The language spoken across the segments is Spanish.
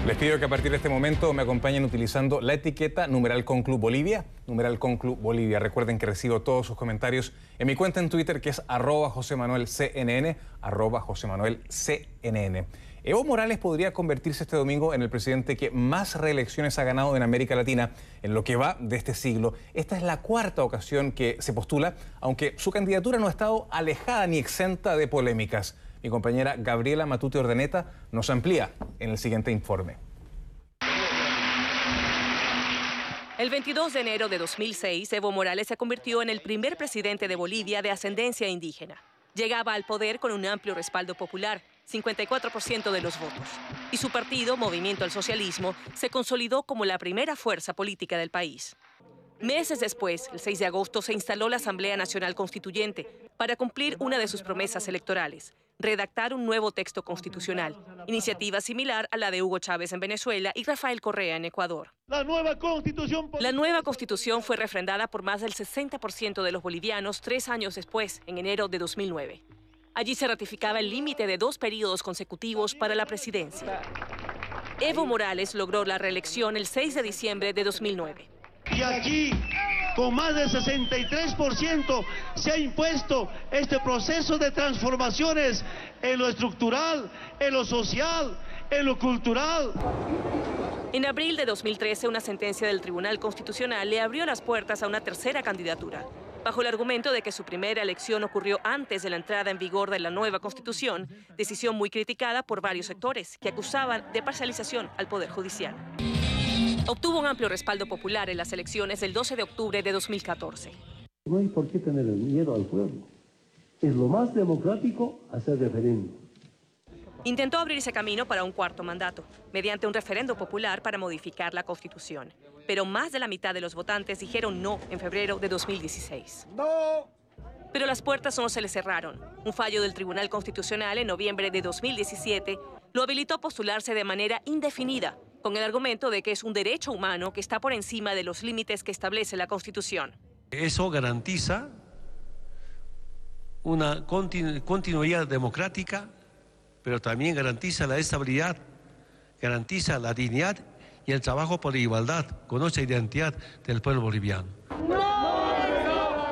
Les pido que a partir de este momento me acompañen utilizando la etiqueta #Conclub Bolivia. #Conclub Bolivia. Recuerden que recibo todos sus comentarios en mi cuenta en Twitter, que es @JosemanuelCNN, @JosemanuelCNN. Evo Morales podría convertirse este domingo en el presidente que más reelecciones ha ganado en América Latina en lo que va de este siglo. Esta es la cuarta ocasión que se postula, aunque su candidatura no ha estado alejada ni exenta de polémicas. Mi compañera Gabriela Matute Ordaneta nos amplía en el siguiente informe. El 22 de enero de 2006, Evo Morales se convirtió en el primer presidente de Bolivia de ascendencia indígena. Llegaba al poder con un amplio respaldo popular, 54% de los votos. Y su partido, Movimiento al Socialismo, se consolidó como la primera fuerza política del país. Meses después, el 6 de agosto, se instaló la Asamblea Nacional Constituyente para cumplir una de sus promesas electorales: redactar un nuevo texto constitucional, iniciativa similar a la de Hugo Chávez en Venezuela y Rafael Correa en Ecuador. La nueva constitución fue refrendada por más del 60% de los bolivianos 3 años después, en enero de 2009. Allí se ratificaba el límite de 2 periodos consecutivos para la presidencia. Evo Morales logró la reelección el 6 de diciembre de 2009. Y aquí, con más del 63%, se ha impuesto este proceso de transformaciones en lo estructural, en lo social, en lo cultural. En abril de 2013, una sentencia del Tribunal Constitucional le abrió las puertas a una tercera candidatura, bajo el argumento de que su primera elección ocurrió antes de la entrada en vigor de la nueva Constitución, decisión muy criticada por varios sectores que acusaban de parcialización al Poder Judicial. Obtuvo un amplio respaldo popular en las elecciones del 12 de octubre de 2014. No hay por qué tener miedo al pueblo. Es lo más democrático hacer referéndum. Intentó abrirse camino para un cuarto mandato, mediante un referendo popular para modificar la Constitución. Pero más de la mitad de los votantes dijeron no en febrero de 2016. ¡No! Pero las puertas no se le cerraron. Un fallo del Tribunal Constitucional en noviembre de 2017 lo habilitó a postularse de manera indefinida, con el argumento de que es un derecho humano que está por encima de los límites que establece la Constitución. Eso garantiza una continuidad democrática, pero también garantiza la estabilidad, garantiza la dignidad y el trabajo por la igualdad con nuestra identidad del pueblo boliviano.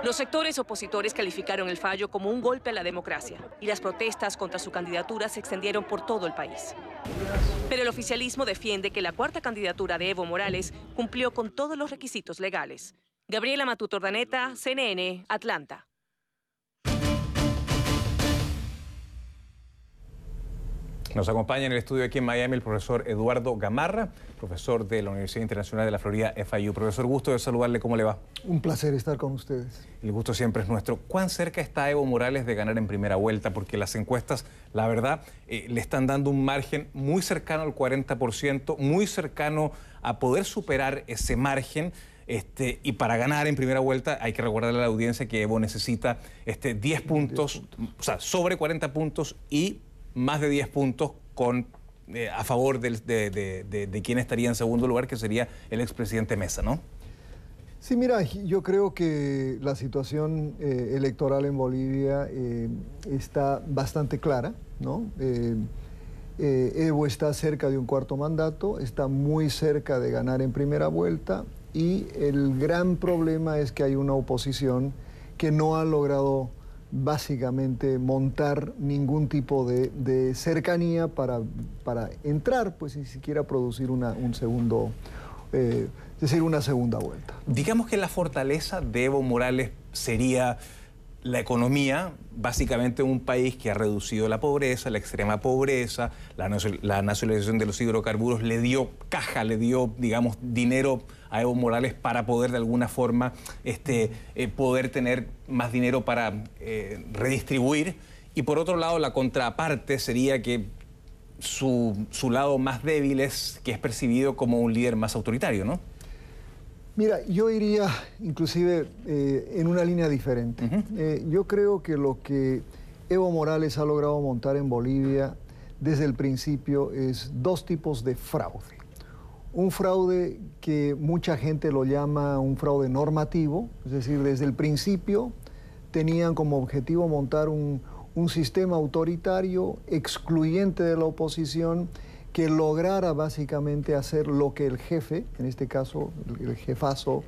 Los sectores opositores calificaron el fallo como un golpe a la democracia y las protestas contra su candidatura se extendieron por todo el país. Pero el oficialismo defiende que la cuarta candidatura de Evo Morales cumplió con todos los requisitos legales. Gabriela Matute Ordaneta, CNN, Atlanta. Nos acompaña en el estudio aquí en Miami el profesor Eduardo Gamarra, profesor de la Universidad Internacional de la Florida, FIU. Profesor, gusto de saludarle, ¿cómo le va? Un placer estar con ustedes. El gusto siempre es nuestro. ¿Cuán cerca está Evo Morales de ganar en primera vuelta? Porque las encuestas, la verdad, le están dando un margen muy cercano al 40%, muy cercano a poder superar ese margen. Y para ganar en primera vuelta hay que recordarle a la audiencia que Evo necesita 10 puntos, o sea, sobre 40 puntos y más de 10 puntos a favor de quien estaría en segundo lugar, que sería el expresidente Mesa, ¿no? Sí, mira, yo creo que la situación electoral en Bolivia está bastante clara, ¿no? Evo está cerca de un cuarto mandato, está muy cerca de ganar en primera vuelta y el gran problema es que hay una oposición que no ha logrado básicamente montar ningún tipo de cercanía para entrar, pues ni siquiera producir una segunda vuelta. Digamos que la fortaleza de Evo Morales sería la economía, básicamente un país que ha reducido la pobreza, la extrema pobreza, la nacionalización de los hidrocarburos le dio caja, le dio, digamos, dinero a Evo Morales para poder de alguna forma poder tener más dinero para redistribuir. Y por otro lado, la contraparte sería que su lado más débil es que es percibido como un líder más autoritario, ¿no? Mira, yo iría inclusive en una línea diferente. Yo creo que lo que Evo Morales ha logrado montar en Bolivia desde el principio es 2 tipos de fraude. Un fraude que mucha gente lo llama un fraude normativo, es decir, desde el principio tenían como objetivo montar un sistema autoritario, excluyente de la oposición, que lograra básicamente hacer lo que el jefe, en este caso el jefazo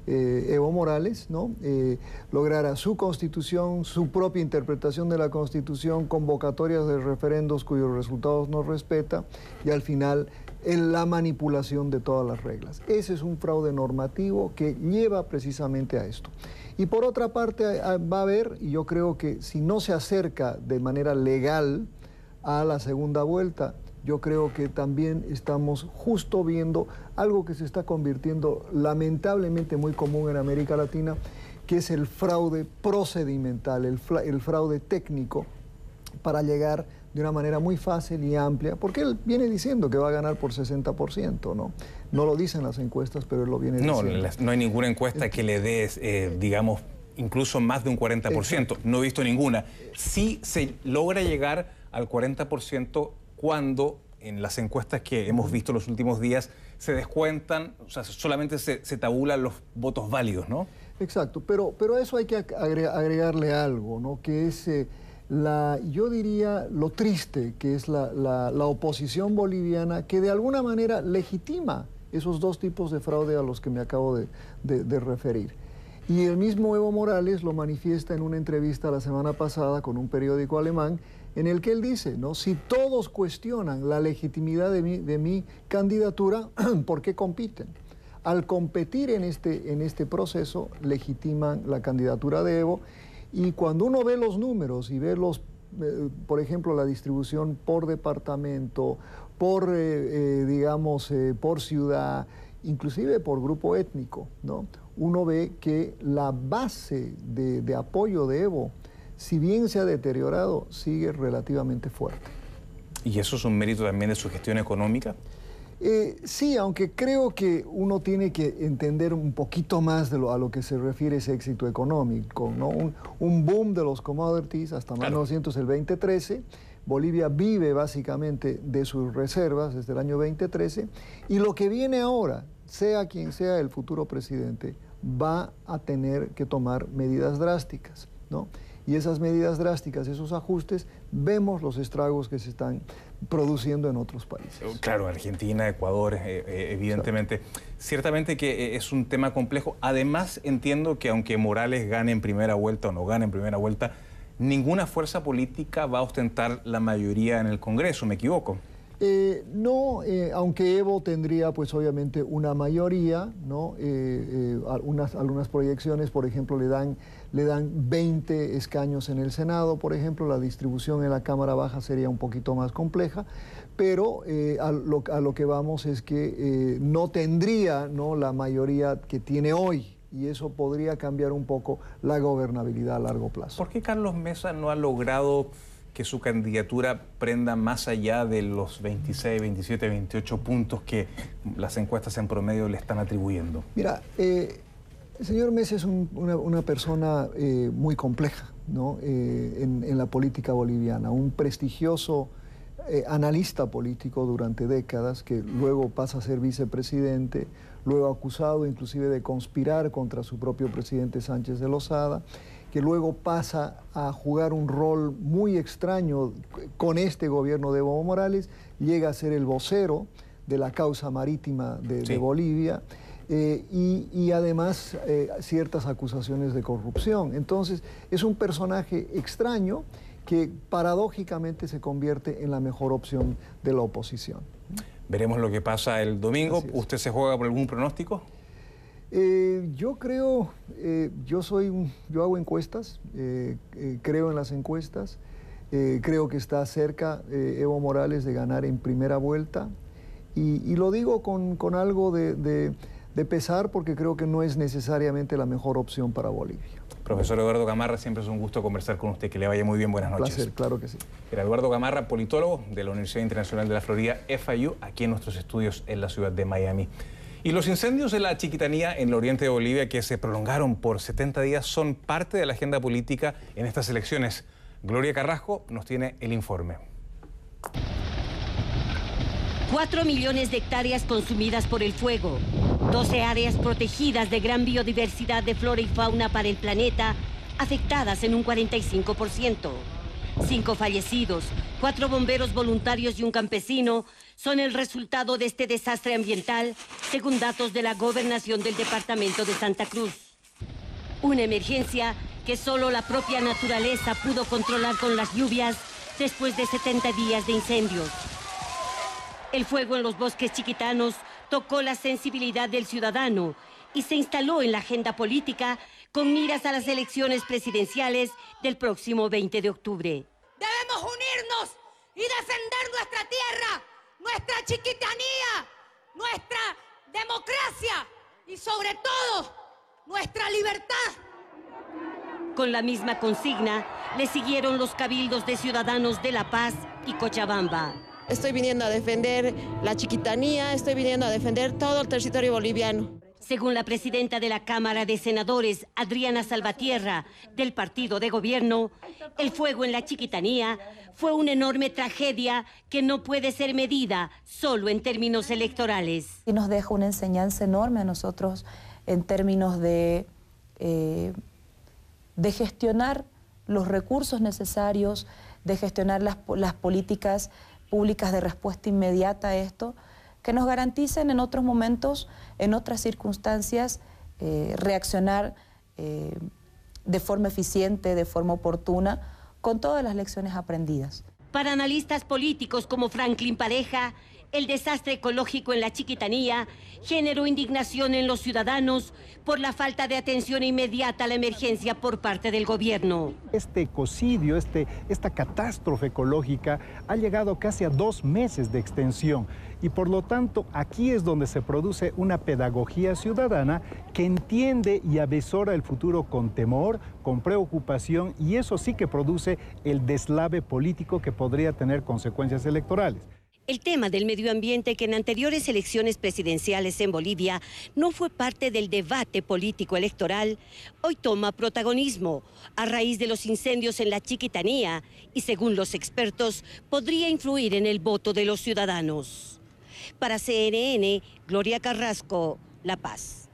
Evo Morales, ¿no? Lograra su constitución, su propia interpretación de la constitución, convocatorias de referendos cuyos resultados no respeta y al final la manipulación de todas las reglas. Ese es un fraude normativo que lleva precisamente a esto. Y por otra parte va a haber, y yo creo que si no se acerca de manera legal a la segunda vuelta, yo creo que también estamos justo viendo algo que se está convirtiendo lamentablemente muy común en América Latina, que es el fraude procedimental, el fraude técnico, para llegar de una manera muy fácil y amplia, porque él viene diciendo que va a ganar por 60%, ¿no? No lo dicen las encuestas, pero él lo viene diciendo. No hay ninguna encuesta que le dé, digamos, incluso más de un 40%. Exacto. No he visto ninguna. Sí se logra llegar al 40% cuando en las encuestas que hemos visto los últimos días se descuentan, o sea, solamente se tabulan los votos válidos, ¿no? Exacto, pero a eso hay que agregarle algo, ¿no? Que es, yo diría, lo triste que es la oposición boliviana, que de alguna manera legitima esos dos tipos de fraude a los que me acabo de referir. Y el mismo Evo Morales lo manifiesta en una entrevista la semana pasada con un periódico alemán, en el que él dice, ¿no? Si todos cuestionan la legitimidad de mi candidatura, ¿por qué compiten? Al competir en este proceso, legitiman la candidatura de Evo, y cuando uno ve los números y ve por ejemplo, la distribución por departamento, por, digamos, por ciudad, inclusive por grupo étnico, ¿no? Uno ve que la base de apoyo de Evo, si bien se ha deteriorado, sigue relativamente fuerte. ¿Y eso es un mérito también de su gestión económica? Sí, aunque creo que uno tiene que entender un poquito más a lo que se refiere ese éxito económico, ¿no? Un boom de los commodities hasta 2013, Bolivia vive básicamente de sus reservas desde el año 2013, y lo que viene ahora, sea quien sea el futuro presidente, va a tener que tomar medidas drásticas, ¿no? Y esas medidas drásticas, esos ajustes, vemos los estragos que se están produciendo en otros países. Claro, Argentina, Ecuador, evidentemente. Claro. Ciertamente que es un tema complejo. Además, entiendo que aunque Morales gane en primera vuelta o no gane en primera vuelta, ninguna fuerza política va a ostentar la mayoría en el Congreso, ¿me equivoco? No, aunque Evo tendría pues obviamente una mayoría, ¿no? Algunas proyecciones, por ejemplo, le dan 20 escaños en el Senado, por ejemplo, la distribución en la Cámara Baja sería un poquito más compleja, pero a lo que vamos es que no tendría, ¿no?, la mayoría que tiene hoy, y eso podría cambiar un poco la gobernabilidad a largo plazo. ¿Por qué Carlos Mesa no ha logrado que su candidatura prenda más allá de los 26, 27, 28 puntos que las encuestas en promedio le están atribuyendo? Mira, el señor Mesa es una persona muy compleja, ¿no? En la política boliviana, un prestigioso analista político durante décadas, que luego pasa a ser vicepresidente, luego acusado inclusive de conspirar contra su propio presidente Sánchez de Lozada, que luego pasa a jugar un rol muy extraño con este gobierno de Evo Morales, llega a ser el vocero de la causa marítima de Bolivia, y además ciertas acusaciones de corrupción. Entonces, es un personaje extraño que paradójicamente se convierte en la mejor opción de la oposición. Veremos lo que pasa el domingo. ¿Usted se juega por algún pronóstico? Yo creo, yo hago encuestas, creo en las encuestas, creo que está cerca Evo Morales de ganar en primera vuelta, y lo digo con algo de pesar, porque creo que no es necesariamente la mejor opción para Bolivia. Profesor Eduardo Gamarra, siempre es un gusto conversar con usted. Que le vaya muy bien. Buenas noches. Placer, claro que sí. Era Eduardo Gamarra, politólogo de la Universidad Internacional de la Florida, FIU, aquí en nuestros estudios en la ciudad de Miami. Y los incendios en la Chiquitanía, en el oriente de Bolivia, que se prolongaron por 70 días, son parte de la agenda política en estas elecciones. Gloria Carrasco nos tiene el informe. 4 millones de hectáreas consumidas por el fuego, 12 áreas protegidas de gran biodiversidad de flora y fauna para el planeta, afectadas en un 45%. 5 fallecidos, 4 bomberos voluntarios y un campesino son el resultado de este desastre ambiental, según datos de la Gobernación del Departamento de Santa Cruz. Una emergencia que solo la propia naturaleza pudo controlar con las lluvias después de 70 días de incendios. El fuego en los bosques chiquitanos tocó la sensibilidad del ciudadano y se instaló en la agenda política con miras a las elecciones presidenciales del próximo 20 de octubre. Debemos unirnos y defender nuestra tierra, nuestra chiquitanía, nuestra democracia y sobre todo nuestra libertad. Con la misma consigna le siguieron los cabildos de ciudadanos de La Paz y Cochabamba. Estoy viniendo a defender la chiquitanía, estoy viniendo a defender todo el territorio boliviano. Según la presidenta de la Cámara de Senadores, Adriana Salvatierra, del partido de gobierno, el fuego en la Chiquitanía fue una enorme tragedia que no puede ser medida solo en términos electorales. Y nos deja una enseñanza enorme a nosotros en términos de gestionar los recursos necesarios, de gestionar las políticas públicas de respuesta inmediata a esto, que nos garanticen en otros momentos, en otras circunstancias, reaccionar de forma eficiente, de forma oportuna, con todas las lecciones aprendidas. Para analistas políticos como Franklin Pareja, el desastre ecológico en la Chiquitanía generó indignación en los ciudadanos por la falta de atención inmediata a la emergencia por parte del gobierno. Este ecocidio, esta catástrofe ecológica ha llegado casi a 2 meses de extensión y por lo tanto aquí es donde se produce una pedagogía ciudadana que entiende y avisora el futuro con temor, con preocupación, y eso sí que produce el deslave político que podría tener consecuencias electorales. El tema del medio ambiente, que en anteriores elecciones presidenciales en Bolivia no fue parte del debate político electoral, hoy toma protagonismo a raíz de los incendios en la Chiquitanía y, según los expertos, podría influir en el voto de los ciudadanos. Para CNN, Gloria Carrasco, La Paz.